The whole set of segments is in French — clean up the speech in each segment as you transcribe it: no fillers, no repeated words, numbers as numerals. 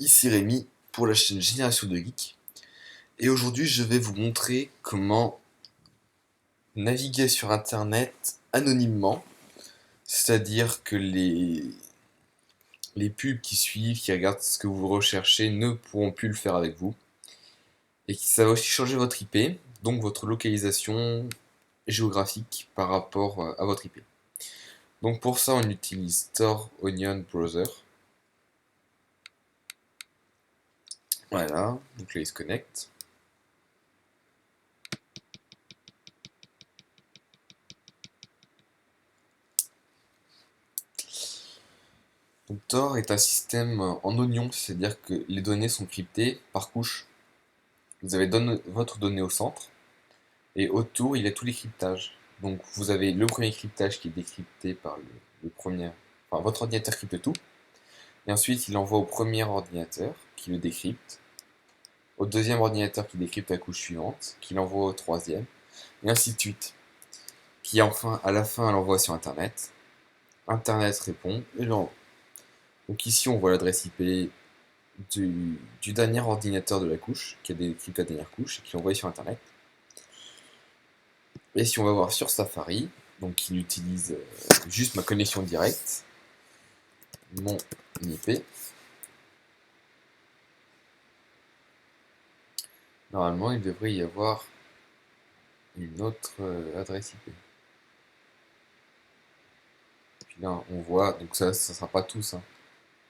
Ici Rémi pour la chaîne Génération de Geek. Et aujourd'hui, je vais vous montrer comment naviguer sur Internet anonymement. C'est-à-dire que les pubs qui suivent, qui regardent ce que vous recherchez, ne pourront plus le faire avec vous. Et ça va aussi changer votre IP, donc votre localisation géographique par rapport à votre IP. Donc pour ça, on utilise Tor Onion Browser. Voilà, donc là il se connecte. Donc Tor est un système en oignon, c'est-à-dire que les données sont cryptées par couche. Vous avez votre donnée au centre, et autour il y a tous les cryptages. Donc vous avez le premier cryptage qui est décrypté par le premier, enfin votre ordinateur crypte tout, et ensuite il envoie au premier ordinateur qui le décrypte, au deuxième ordinateur qui décrypte la couche suivante, qui l'envoie au troisième, et ainsi de suite. Qui enfin, à la fin, l'envoie sur Internet. Internet répond et l'envoie. Donc ici on voit l'adresse IP du dernier ordinateur de la couche, qui a décrypté la dernière couche, et qui est envoyé sur Internet. Et si on va voir sur Safari, donc il utilise juste ma connexion directe, mon IP, normalement il devrait y avoir une autre adresse IP. Puis là on voit, donc ça sera pas tous, hein,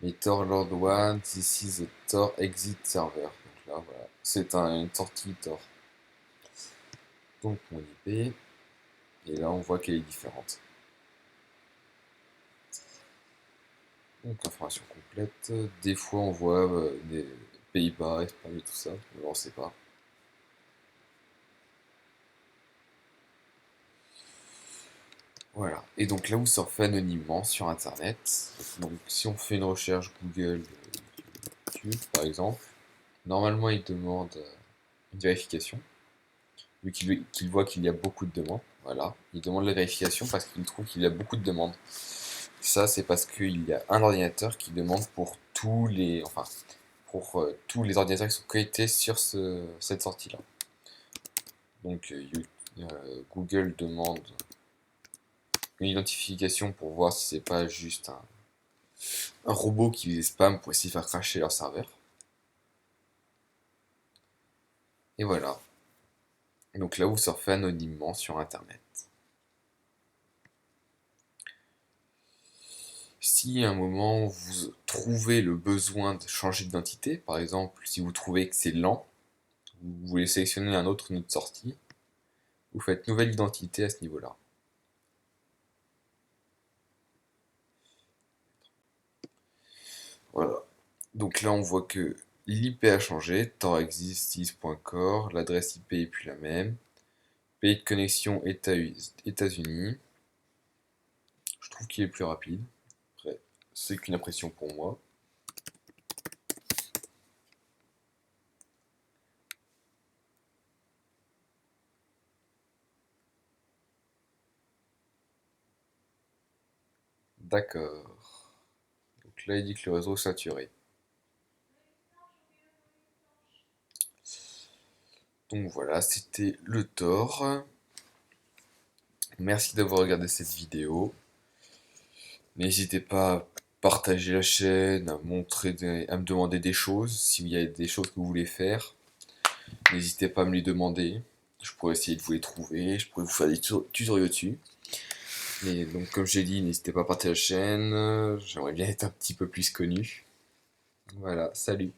mais Tor Lord One, this is a Tor exit server. Donc là voilà, c'est une sortie Tor. Donc mon IP, et là on voit qu'elle est différente. Donc information complète, des fois on voit des Pays-Bas, Espagne et tout ça, mais on sait pas. Voilà, et donc là vous surfez anonymement sur internet. Donc si on fait une recherche Google YouTube par exemple, normalement il demande une vérification, vu qu'il voit qu'il y a beaucoup de demandes. Voilà, il demande la vérification parce qu'il trouve qu'il y a beaucoup de demandes. Ça c'est parce qu'il y a un ordinateur qui demande pour tous les, enfin, pour tous les ordinateurs qui sont connectés sur cette sortie-là. Donc Google demande une identification pour voir si c'est pas juste un robot qui faisait spam pour essayer de faire cracher leur serveur. Et voilà. Donc là, vous surfez anonymement sur Internet. Si à un moment vous trouvez le besoin de changer d'identité, par exemple, si vous trouvez que c'est lent, vous voulez sélectionner un autre nœud de sortie, vous faites nouvelle identité à ce niveau-là. Voilà. Donc là, on voit que l'IP a changé, torexist6.core, l'adresse IP est plus la même, pays de connexion États-Unis. Je trouve qu'il est plus rapide. Après, c'est qu'une impression pour moi. D'accord. Donc là, il dit que le réseau est saturé. Donc voilà, c'était le Tor. Merci d'avoir regardé cette vidéo. N'hésitez pas à partager la chaîne, à à me demander des choses. S'il y a des choses que vous voulez faire, n'hésitez pas à me les demander. Je pourrais essayer de vous les trouver, je pourrais vous faire des tutoriaux dessus. Et donc comme j'ai dit, n'hésitez pas à partager la chaîne. J'aimerais bien être un petit peu plus connu. Voilà, salut.